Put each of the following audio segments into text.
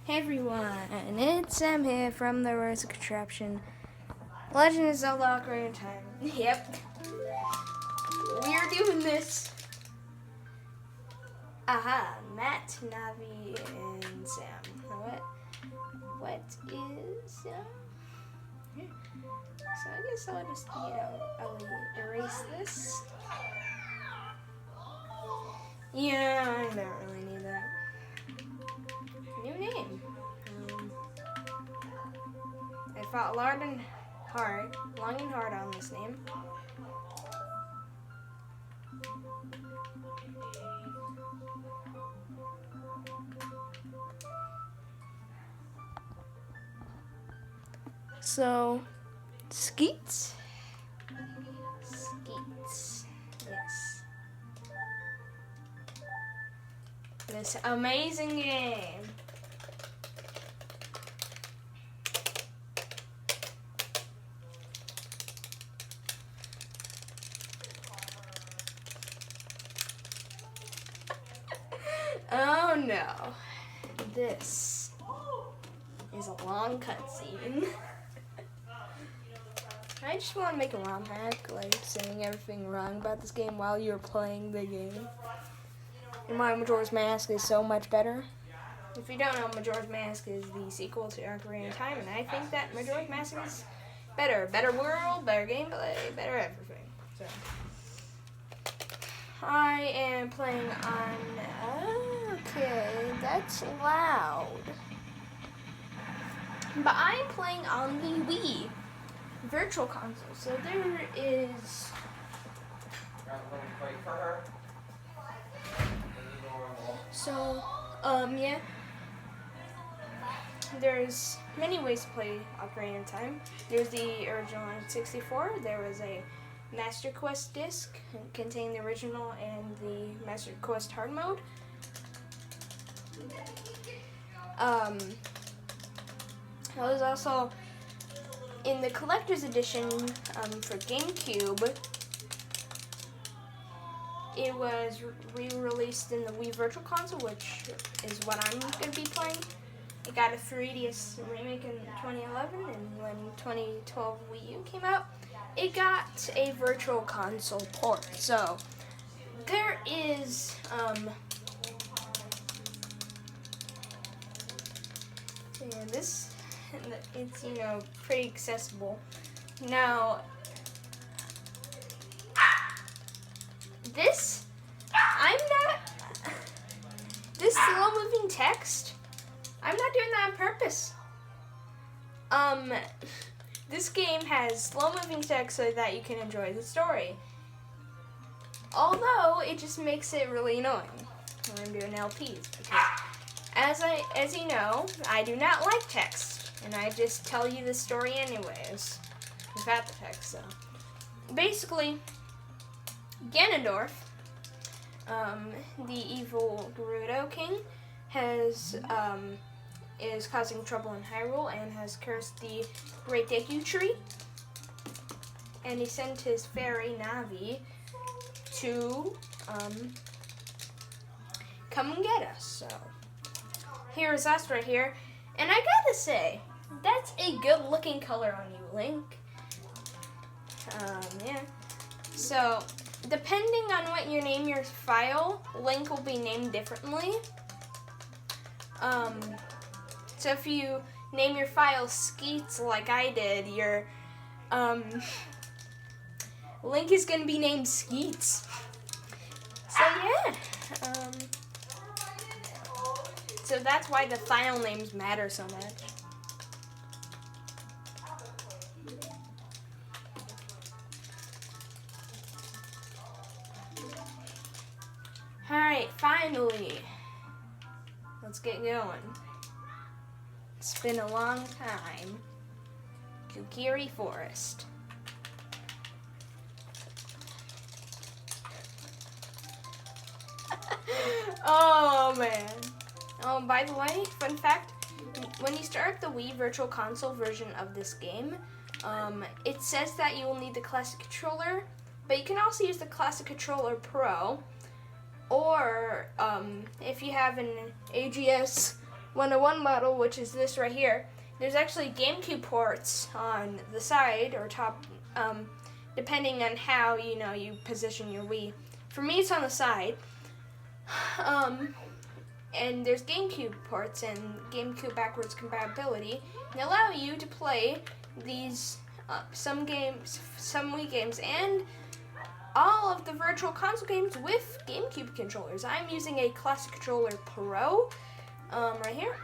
Hey everyone, it's Sam here from the Rose Contraption. Legend of Zelda Ocarina of Time. Yep. We're doing this. Aha, Matt, Navi, and Sam. What is yeah. So I guess I'll just, I'll erase this. Yeah, I don't really need that. New name. I fought long and hard on this name. So, Skeets. Yes. This amazing game. Oh no. This is a long cutscene. I just want to make a ROM hack, like saying everything wrong about this game while you're playing the game. And why Majora's Mask is so much better. If you don't know, Majora's Mask is the sequel to Ocarina of Time, and I think that Majora's Mask is better. Better world, better gameplay, better everything. So I am playing on... Okay, that's loud. But I'm playing on the Wii Virtual Console. So there is... So, yeah. There's many ways to play Ocarina of Time. There's the original N64. There was a Master Quest disc containing the original and the Master Quest hard mode. There was also in the collector's edition for GameCube. It was re-released in the Wii Virtual Console, which is what I'm going to be playing. It got a 3DS remake in 2011, and when 2012 Wii U came out, it got a Virtual Console port. So there is this. It's pretty accessible. Now this slow-moving text, I'm not doing that on purpose. This game has slow-moving text so that you can enjoy the story. Although it just makes it really annoying when I'm doing LPs, because as you know, I do not like text, and I just tell you the story anyways without the text. So basically, Ganondorf, the evil Gerudo King, is causing trouble in Hyrule and has cursed the Great Deku Tree. And he sent his fairy Navi to come and get us. So here's us right here. And I gotta say, that's a good looking color on you, Link. Yeah. So depending on what you name your file, Link will be named differently. So if you name your file Skeets like I did, your Link is gonna be named Skeets. So yeah. So that's why the file names matter so much. Alright, finally. Let's get going. It's been a long time. Kokiri Forest. Oh man. Oh, by the way, fun fact, when you start the Wii Virtual Console version of this game, it says that you will need the Classic Controller, but you can also use the Classic Controller Pro, or if you have an AGS 101 model, which is this right here, there's actually GameCube ports on the side or top, depending on how you position your Wii. For me, it's on the side, and there's GameCube ports and GameCube backwards compatibility. They allow you to play these some games, some Wii games, and all of the Virtual Console games with GameCube controllers. I'm using a Classic Controller Pro right here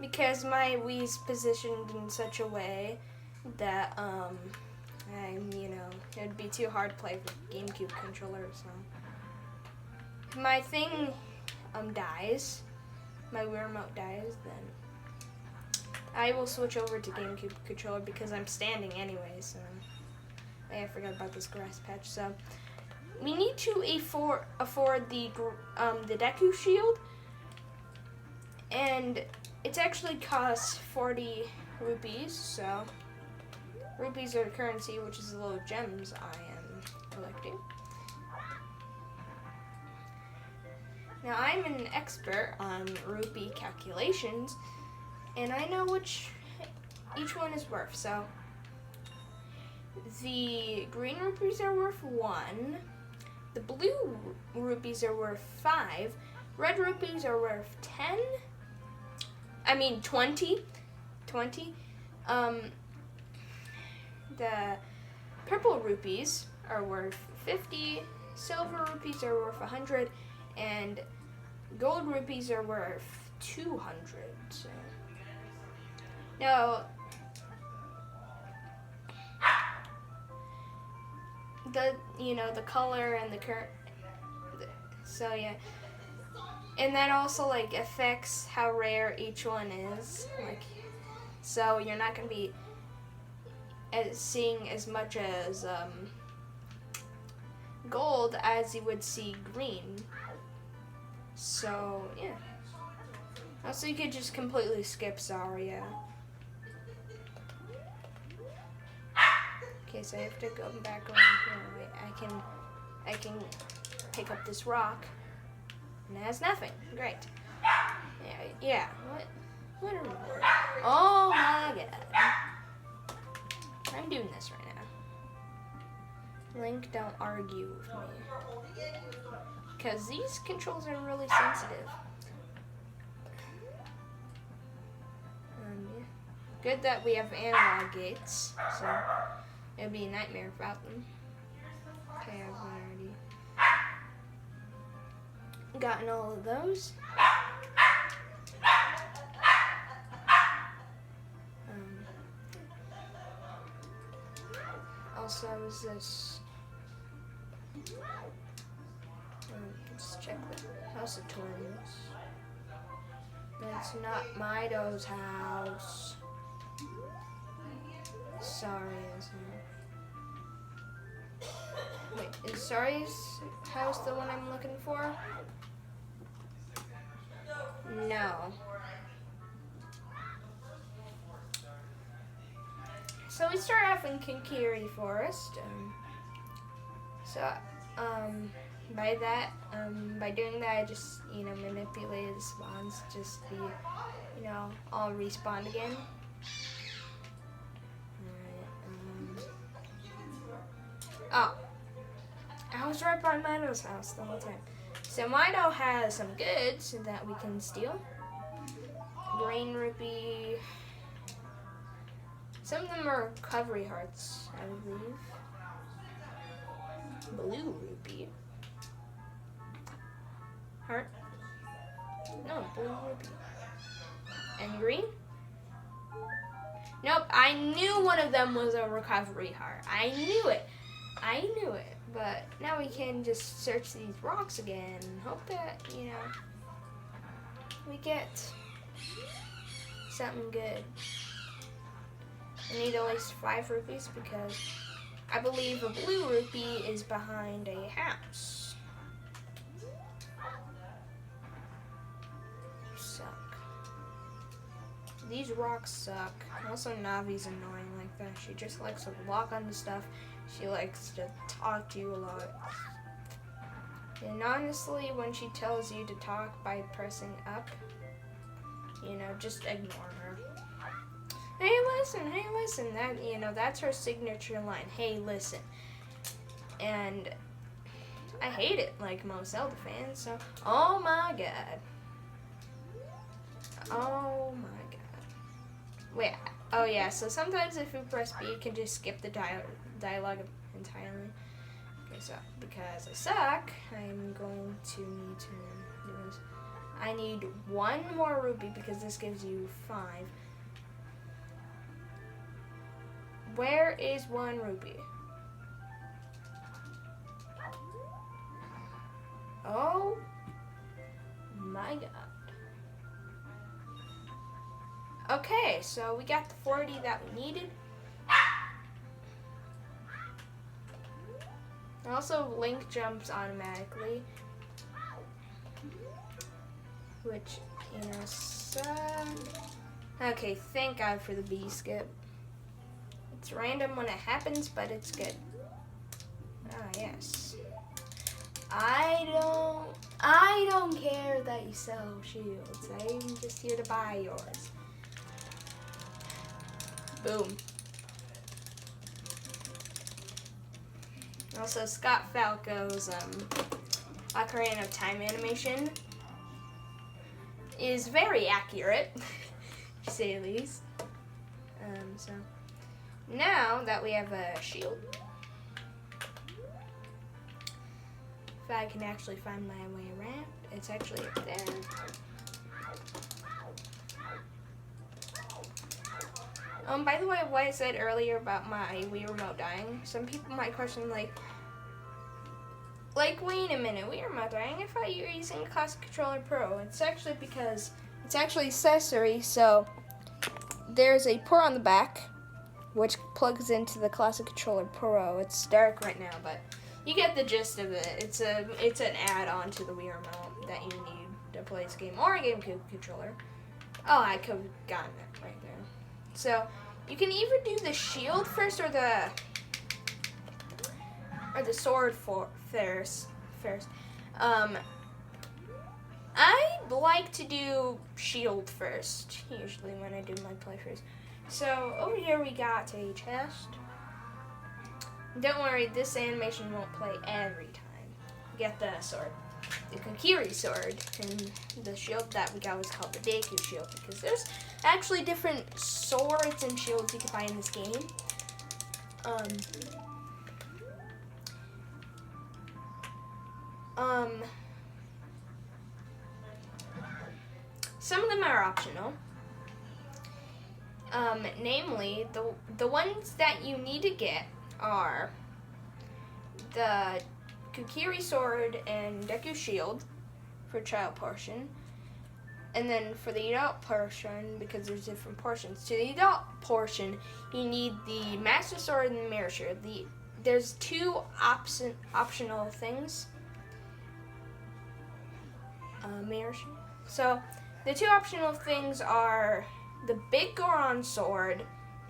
because my Wii's positioned in such a way that it'd be too hard to play with GameCube controllers. So if my thing dies, my Wii remote dies, then I will switch over to GameCube controller because I'm standing anyway. So I forgot about this grass patch. So we need to afford the Deku shield, and it actually costs 40 rupees. So rupees are the currency, which is the little gems I am collecting. Now I'm an expert on rupee calculations, and I know which each one is worth. So the green rupees are worth 1, the blue rupees are worth 5, red rupees are worth 20. The purple rupees are worth 50, silver rupees are worth 100, and gold rupees are worth 200. So now the color and the current. So yeah, and that also affects how rare each one is. So you're not gonna be seeing as much as gold as you would see green. So yeah. Also, you could just completely skip Zarya. Okay, so I have to go back over here. Wait, I can pick up this rock, and it has nothing. Great. Yeah. What are we doing? Oh my god. I'm doing this right now. Link, don't argue with me, because these controls are really sensitive. Good that we have analog gates, so it would be a nightmare without them. Okay, I've already gotten all of those. Also, is this? Let's check the House of Torments. That's not Mido's house. Sorry, isn't it? Wait, is Sorry's house the one I'm looking for? No. So we start off in Kokiri Forest. By doing that, I just manipulated the spawns just to be, all respawn again. Oh, I was right by Mido's house the whole time. So Mido has some goods that we can steal. Green rupee. Some of them are recovery hearts, I believe. Blue rupee. Heart. No, blue rupee. And green? Nope, I knew one of them was a recovery heart. I knew it. But now we can just search these rocks again and hope that, we get something good. I need at least 5 rupees because I believe a blue rupee is behind a house. Suck. These rocks suck. Also, Navi's annoying like that. She just likes to walk onto stuff. She likes to talk to you a lot. And honestly, when she tells you to talk by pressing up, you know, just ignore her. Hey, listen, that, you know, that's her signature line. Hey, listen. And I hate it, like most Zelda fans, so, oh my god. Oh my god. Wait, oh yeah, so sometimes if you press B, you can just skip the dialogue entirely. Okay, so, because I suck, I'm going to need to do this. I need 1 more rupee because this gives you 5. Where is 1 rupee? Oh my god. Okay, so we got the 40 that we needed. Also, Link jumps automatically, which, you know, okay, thank God for the B skip. It's random when it happens, but it's good. Ah, yes. I don't care that you sell shields. I'm just here to buy yours. Boom. Also, Scott Falco's Ocarina of Time animation is very accurate, to say the least. So now that we have a shield, if I can actually find my way around, it's actually up there. By the way, what I said earlier about my Wii remote dying, some people might question, like, wait a minute, Wii remote dying? I thought you were using a Classic Controller Pro. It's actually because it's actually accessory, so there's a port on the back, which plugs into the Classic Controller Pro. It's dark right now, but you get the gist of it. It's an add-on to the Wii remote that you need to play this game, or a GameCube controller. Oh, I could have gotten it right there. So you can either do the shield first or the sword first. I like to do shield first, usually when I do my playthroughs. So over here we got a chest. Don't worry, this animation won't play every time. We got the sword, the Kokiri sword, and the shield that we got was called the Deku shield because there's actually different swords and shields you can buy in this game. Some of them are optional. Namely, the ones that you need to get are the Kokiri sword and Deku shield for child portion. And then for the adult portion, because there's different portions, to the adult portion, you need the Master Sword and the Mirror Shield. There's 2 optional things. Mirror Shield. So the 2 optional things are the Big Goron sword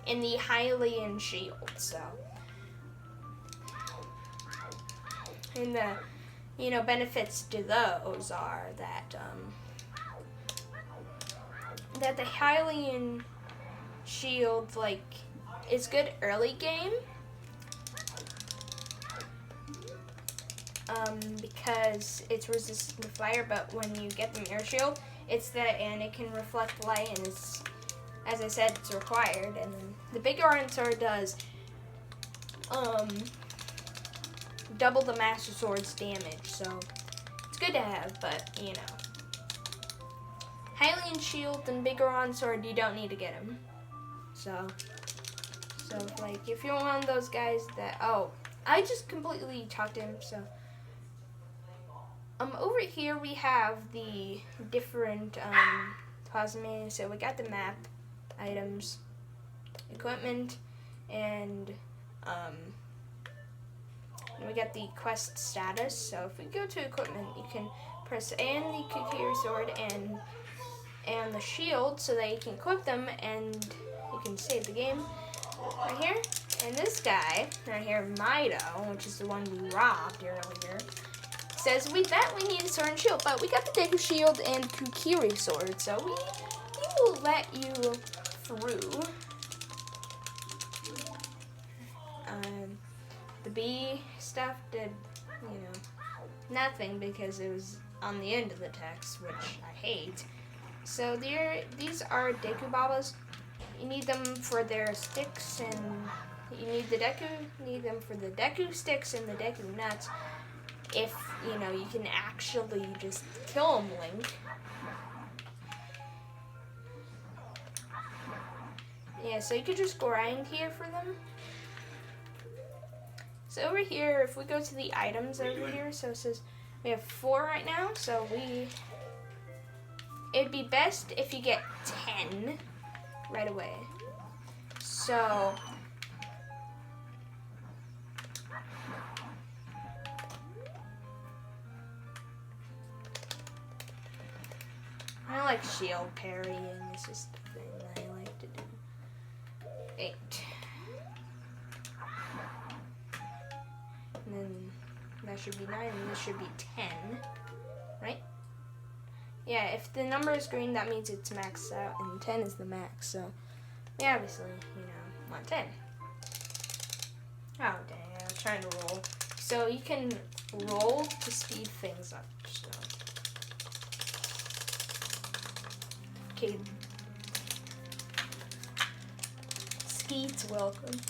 and the Hylian shield. So, and the benefits to those are that that the Hylian shield is good early game. Because it's resistant to fire, but when you get the Mirror Shield, and it can reflect light, and it's, as I said, it's required. And then the Big Orange Sword does double the Master Sword's damage, so it's good to have, but, you know. Hylian Shield and Big Orange Sword, you don't need to get them. So, if you're one of those guys that, I just completely talked to him, so. Over here we have the different plasma. So we got the map, items, equipment, and we got the quest status. So if we go to equipment, you can press and the Kokiri sword and the shield so that you can equip them and you can save the game right here. And this guy right here, Mido, which is the one we robbed earlier. says with that we need a sword and shield, but we got the Deku shield and Kokiri sword, so we will let you through. The B stuff did, nothing because it was on the end of the text, which I hate. So these are Deku Babas. You need them for their sticks, and you need them for the Deku sticks and the Deku nuts. If, you can actually just kill them, Link. Yeah, so you could just grind here for them. So over here, if we go to the items over here, so it says we have 4 right now, so it'd be best if you get 10 right away. So I like shield parrying, it's just a thing that I like to do. 8. And then that should be 9, and this should be 10, right? Yeah, if the number is green, that means it's maxed out, and 10 is the max, so we obviously, want 10. Oh, dang, I was trying to roll. So you can roll to speed things up, so. Okay. Skeet's welcome.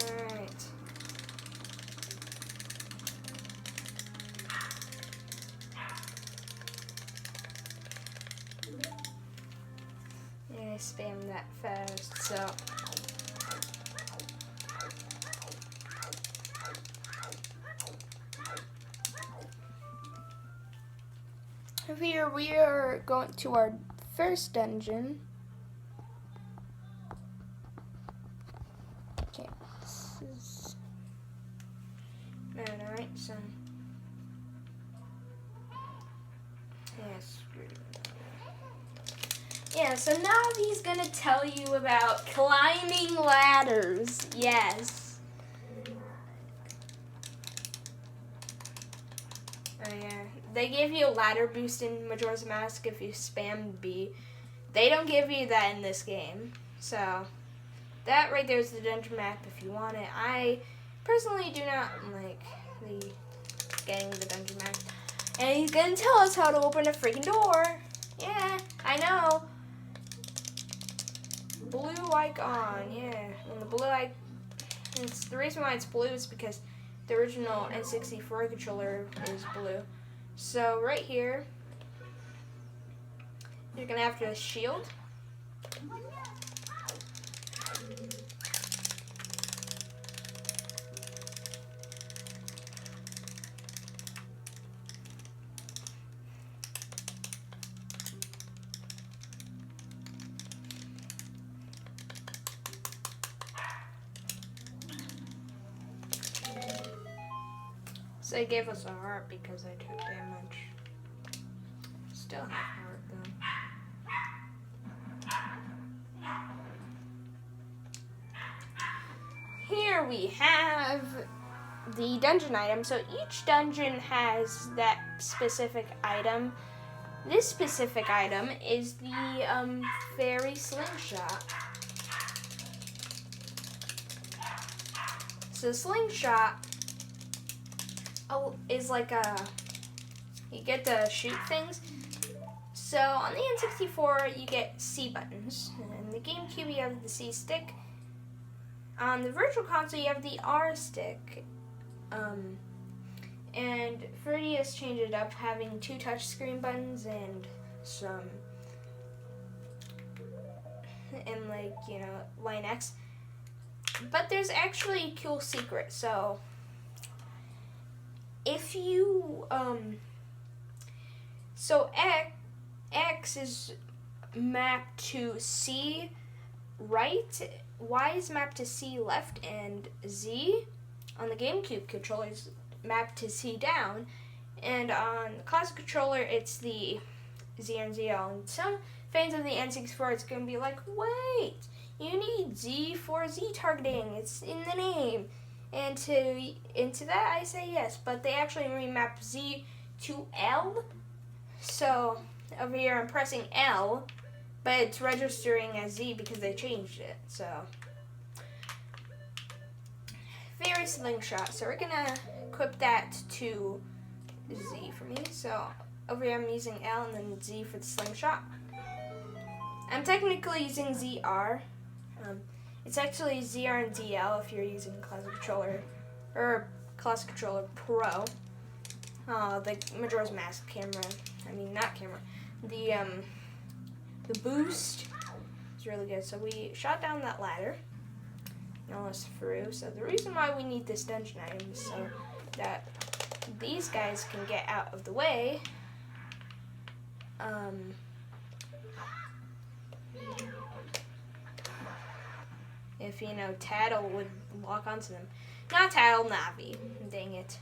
Alright. Yeah, I spammed that fast, so. Here we are going to our first dungeon. Okay, this is. Alright, so. Yes. Yeah, so now he's gonna tell you about climbing ladders. Yes. Oh yeah. They give you a ladder boost in Majora's Mask if you spam B. They don't give you that in this game. So that right there is the dungeon map if you want it. I personally do not like getting the dungeon map. And he's gonna tell us how to open a freaking door. Yeah, I know. Blue icon, yeah. And the blue icon, it's the reason why it's blue is because the original N64 controller is blue. So right here, you're gonna have to shield. So they gave us a heart because I took damage. Still have heart though. Here we have the dungeon item. So each dungeon has that specific item. This specific item is the fairy slingshot. So slingshot is like you get to shoot things. So on the N64 you get C buttons, and the GameCube you have the C stick. On the Virtual Console you have the R stick, and 3DS changed it up, having 2 touchscreen buttons and some, and line X. But there's actually a cool secret. So if you so X is mapped to C right, Y is mapped to C left, and Z on the GameCube controller is mapped to C down, and on the classic controller it's the Z and ZL. And some fans of the N64, it's going to be like, wait, you need Z for Z targeting, it's in the name. And to that I say yes, but they actually remap Z to L. So over here I'm pressing L, but it's registering as Z because they changed it. So fairy slingshot. So we're gonna equip that to Z for me. So over here I'm using L and then Z for the slingshot. I'm technically using ZR. It's actually ZR and ZL if you're using Classic Controller or Classic Controller Pro. The Majora's Mask camera. I mean, not camera. The boost is really good. So we shot down that ladder. Almost through. So the reason why we need this dungeon item is so that these guys can get out of the way. If, you know, Tattle would lock onto them. Not Tattle, Navi. Dang it.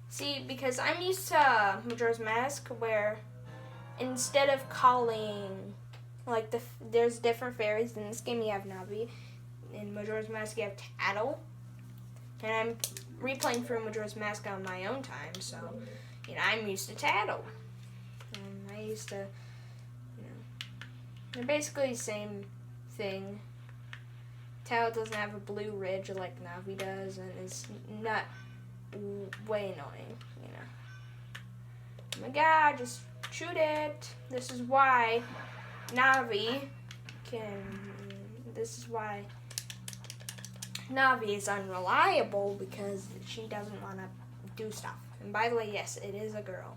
See, because I'm used to Majora's Mask where instead of calling, like, there's different fairies. In this game you have Navi. In Majora's Mask you have Tattle. And I'm replaying through Majora's Mask on my own time, so, you know, I'm used to Tattle. And I used to, you know, they're basically the same thing. Tattle doesn't have a blue ridge like Navi does, and it's not way annoying, you know. Oh my god, just shoot it. This is why Navi is unreliable, because she doesn't want to do stuff. And by the way, yes, it is a girl.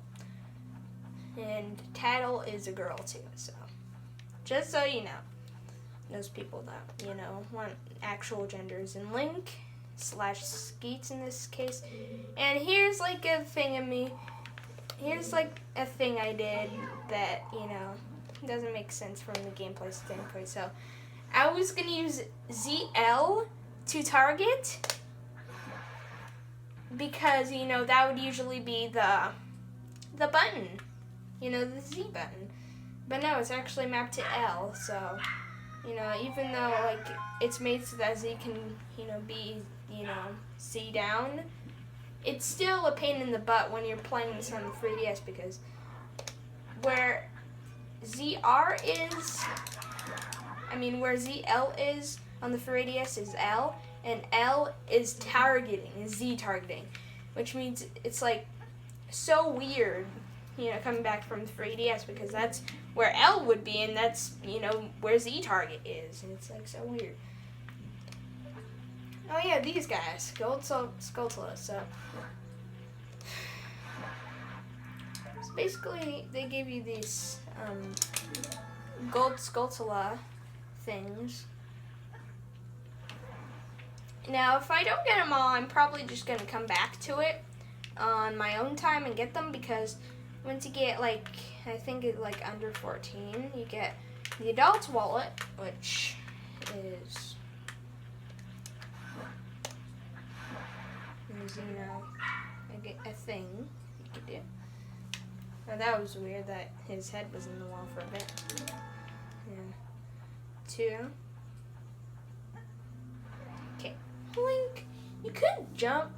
And Tattle is a girl too, so just so you know. Those people that, you know, want actual genders. And Link / Skeets in this case. And here's like a thing of me. Here's like a thing I did that, you know, doesn't make sense from the gameplay standpoint. So I was going to use ZL to target because, you know, that would usually be the button. You know, the Z button. But no, it's actually mapped to L, so... You know, even though, like, it's made so that Z can, you know, be, you know, C down, it's still a pain in the butt when you're playing this on the 3DS, because where ZR is, where ZL is on the 3DS is L, and L is targeting, is Z targeting, which means it's, like, so weird, you know, coming back from the 3DS, because that's where L would be, and that's, you know, where Z target is, and it's, like, so weird. Oh yeah, these guys, Skulltula, so basically they give you these gold Skulltula things. Now, if I don't get them all, I'm probably just going to come back to it on my own time and get them, because once you get, like, I think it's like under 14, you get the adult's wallet, which is, you know, a thing you could do. Now that was weird that his head was in the wall for a bit. Yeah. 2. Okay. Link, you could jump.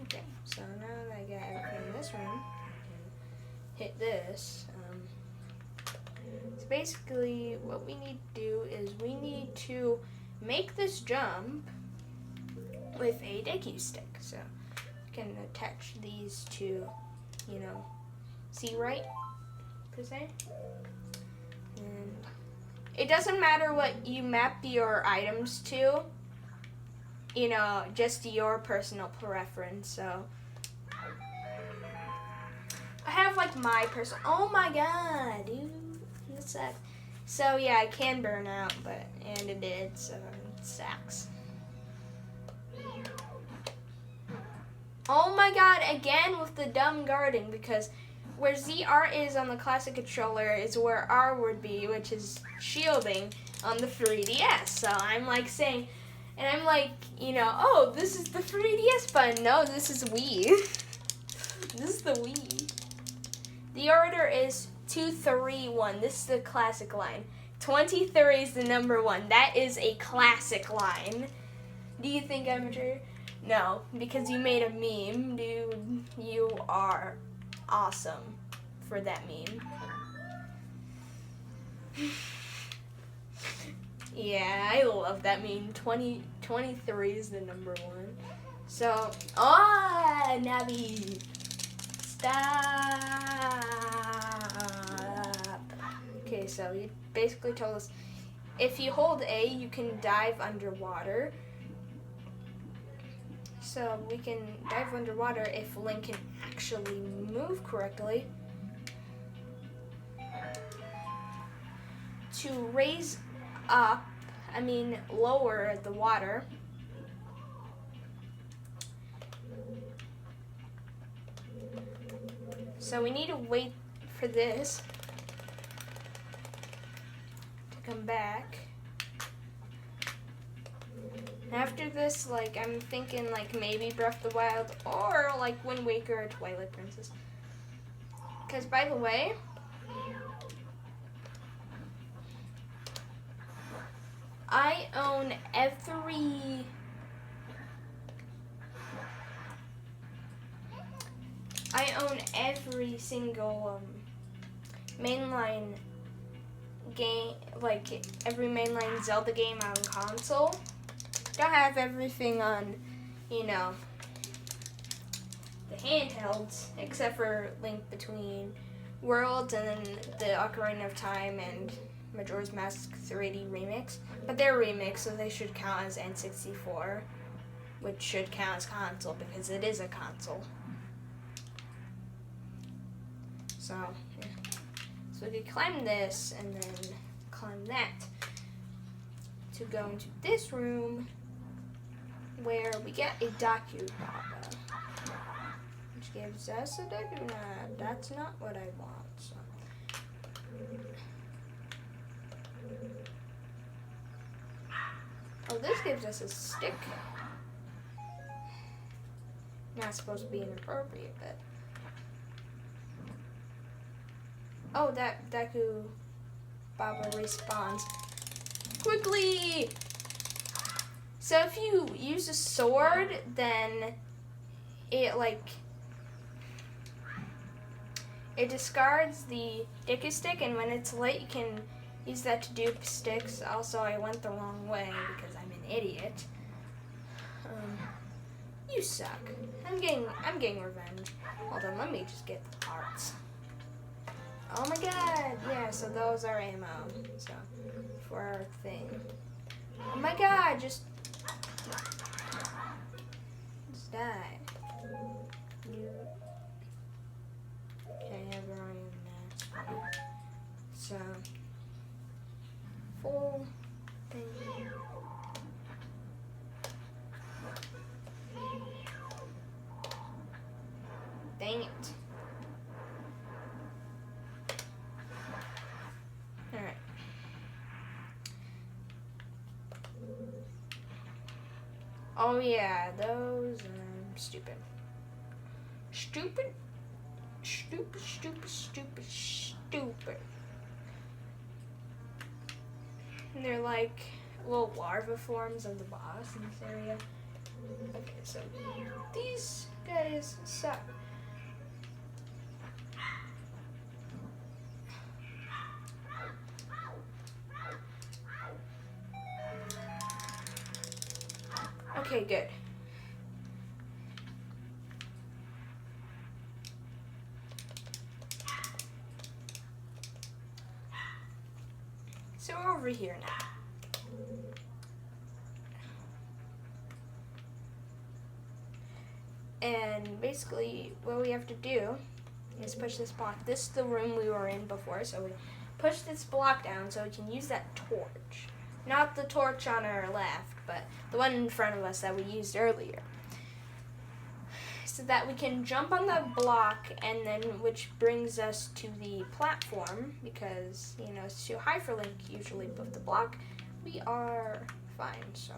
Okay, so now that I got everything in this room, I can hit this. So basically what we need to do is we need to make this jump with a Deku stick. So you can attach these to, you know, see right, per se. And it doesn't matter what you map your items to, you know, just your personal preference. So I have like my personal, oh my god, dude, that sucks. So yeah, I can burn out, and it did, so it sucks. Oh my god, again with the dumb guarding, because where ZR is on the classic controller is where R would be, which is shielding on the 3DS. So I'm like saying, and I'm like, oh, this is the 3DS button. No, this is Wii. This is the Wii. The order is 2, 3, 1. This is the classic line. 23 is the number 1. That is a classic line. Do you think I'm mature? No, because you made a meme, dude. You are awesome for that meme. Yeah, I love that meme. 23 is the number 1. So, Navi, stop. Okay, so he basically told us if you hold A, you can dive underwater. So we can dive underwater if Link can actually move correctly. To raise up, lower the water. So we need to wait for this to come back. After this, I'm thinking, maybe Breath of the Wild or, Wind Waker or Twilight Princess. Because, by the way, I own every single mainline game, every mainline Zelda game on console. Don't have everything on, the handhelds, except for Link Between Worlds and then the Ocarina of Time and Majora's Mask 3D remix. But they're remixed, so they should count as N64, which should count as console because it is a console. So, yeah. So we could climb this and then climb that to go into this room where we get a Daku Baba, which gives us a Daku. That's not what I want. So. Oh, this gives us a stick. Not supposed to be inappropriate, but. Oh, that Daku Baba respawns quickly. So if you use a sword, then it discards the Dicky stick, and when it's lit, you can use that to dupe sticks. Also, I went the wrong way because I'm an idiot. You suck. I'm getting revenge. Hold on, let me just get the parts. Oh my god! Yeah, so those are ammo. So for our thing. Oh my god! Just die. You. Okay, everyone next. So full thing. Dang it. Alright. Oh yeah, those are stupid. Stupid. And they're like little larva forms of the boss in this area. Okay, so these guys suck. Okay, good. So we're over here now. And basically what we have to do is push this block. This is the room we were in before, so we push this block down so we can use that torch. Not the torch on our left, but the one in front of us that we used earlier. so that we can jump on the block, and then which brings us to the platform, because you know it's too high for Link usually, but with the block we are fine. So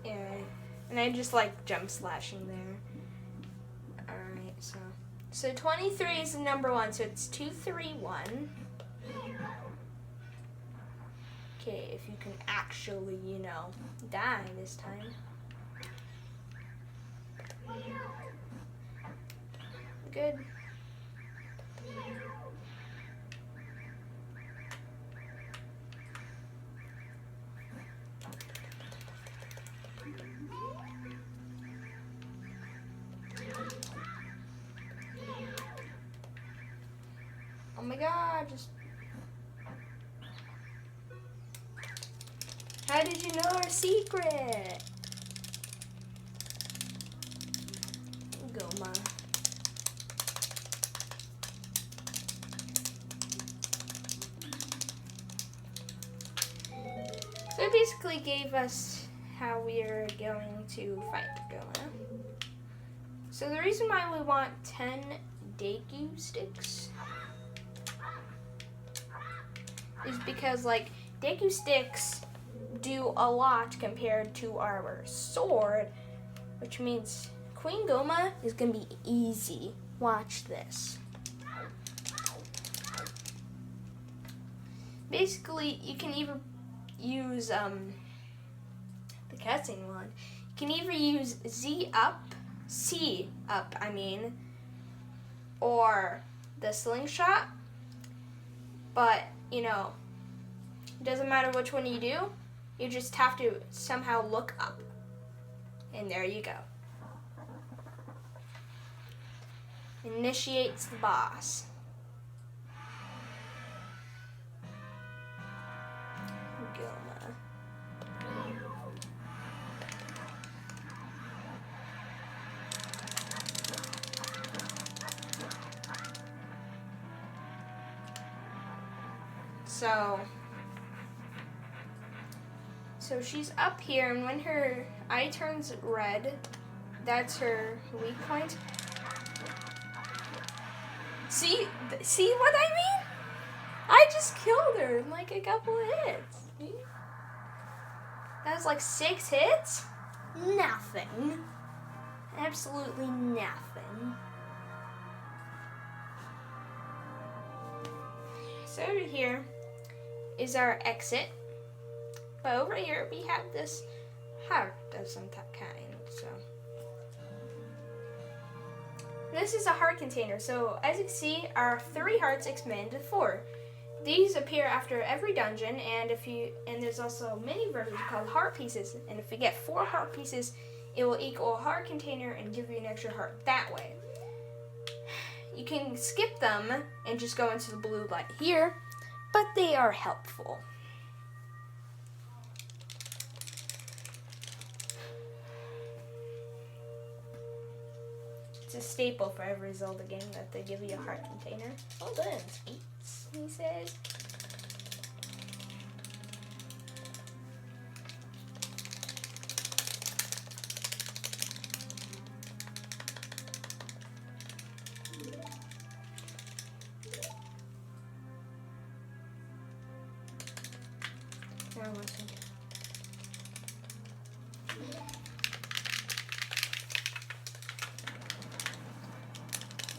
yeah, and I just like jump slashing there. Alright, so 23 is the number 1, so it's 2, 3, 1. Okay, if you can actually, you know, die this time. Good. Oh my god, just... How did you know our secret? Goma. So it basically gave us how we are going to fight Goma. So the reason why we want 10 Deku sticks is because, like, Deku sticks do a lot compared to our sword, which means Queen Goma is gonna be easy. Watch this. Basically, you can either use the cutscene one. You can either use C up, or the slingshot. But you know, it doesn't matter which one you do. You just have to somehow look up. And there you go. Initiates the boss. Goma. So she's up here, and when her eye turns red, that's her weak point. See what I mean? I just killed her in like a couple of hits. That was like 6 hits? Nothing. Absolutely nothing. So over here is our exit. But over here we have this heart of some kind. So this is a heart container. So as you can see, our 3 hearts expand to 4. These appear after every dungeon, and there's also mini versions called heart pieces. And if you get 4 heart pieces, it will equal a heart container and give you an extra heart that way. You can skip them and just go into the blue light here, but they are helpful. It's a staple for every Zelda game that they give you a heart container. Well done, Skates, he says. Now listen.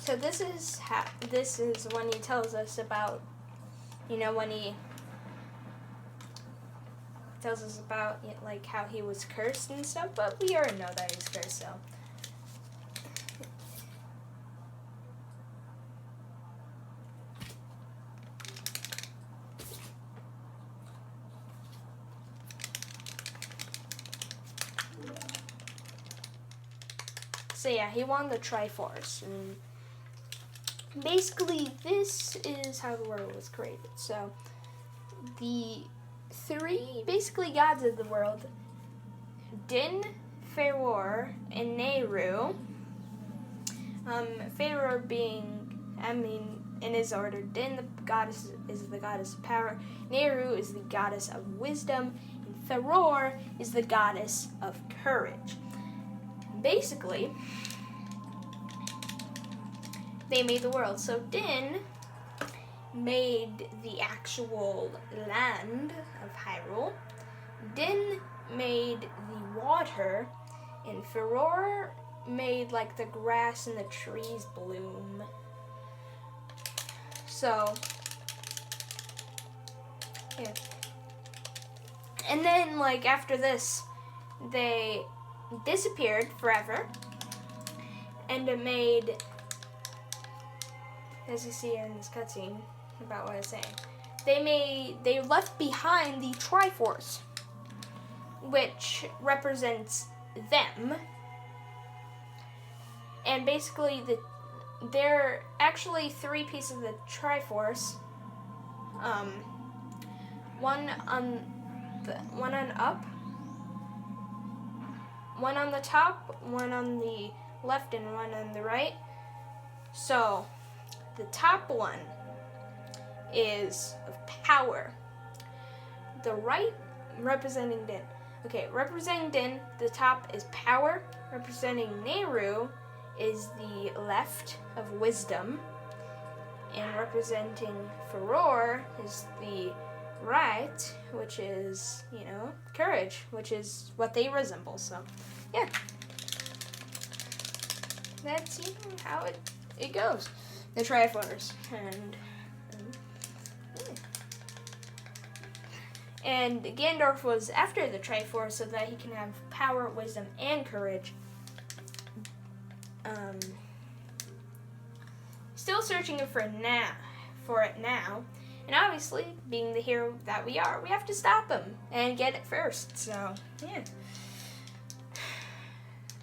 So this is when he tells us about, when he tells us about like how he was cursed and stuff, but we already know that he's cursed, so. So yeah, he won the Triforce, and basically this is how the world was created. So the 3 basically gods of the world, Din, Feror, and Nehru. Feror being in his order. Din, the goddess, is the goddess of power. Nehru is the goddess of wisdom. And Faror is the goddess of courage. Basically, they made the world. So Din made the actual land of Hyrule. Din made the water, and Faror made like the grass and the trees bloom. So, yeah. And then like after this, they disappeared forever, and it made, as you see in this cutscene about what I was saying, they left behind the Triforce, which represents them. And basically they're actually 3 pieces of the Triforce. One on up, one on the top, one on the left, and one on the right. So the top one is of power. The right representing Din. Okay, representing Din, the top is power. Representing Nehru is the left of wisdom. And representing Faror is the right, which is, courage, which is what they resemble. So, yeah. That's, how it goes. The Triforce. And Ganondorf was after the Triforce so that he can have power, wisdom, and courage. Still searching for it now. And obviously, being the hero that we are, we have to stop him and get it first. So, yeah.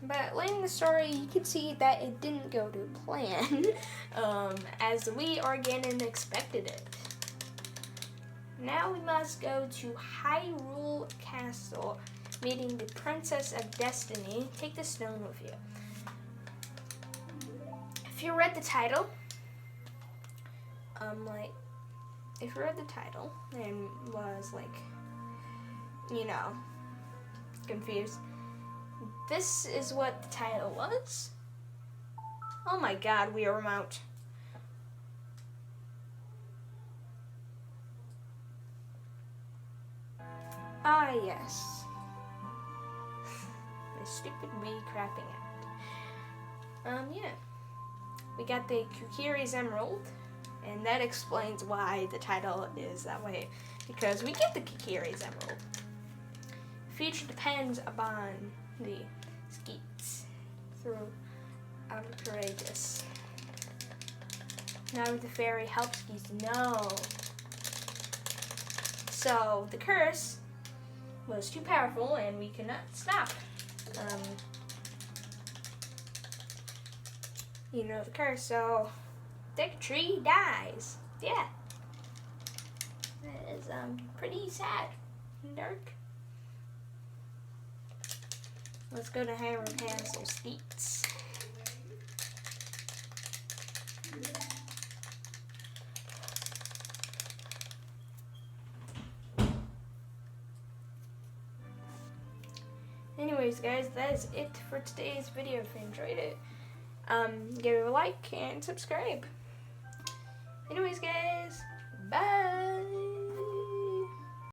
But later in the story, you can see that it didn't go to plan, as we or Ganon expected it. Now we must go to Hyrule Castle, meeting the Princess of Destiny. Take the stone with you. If you read the title, and was confused, this is what the title was. Oh my god, we are remote. Ah, yes. The stupid Wii crapping out. Yeah. We got the Kokiri's Emerald, and that explains why the title is that way, because we get the Kokiri's Emerald. The future depends upon the Skeets through Outer Courageous. Now the fairy helps Skeets know. So the curse was too powerful and we could not stop. The curse, so Deck Tree dies. Yeah. That is pretty sad and dark. Let's go to Hyrule Castle Skeets. Anyways, guys, that is it for today's video. If you enjoyed it, give it a like and subscribe. Anyways, guys.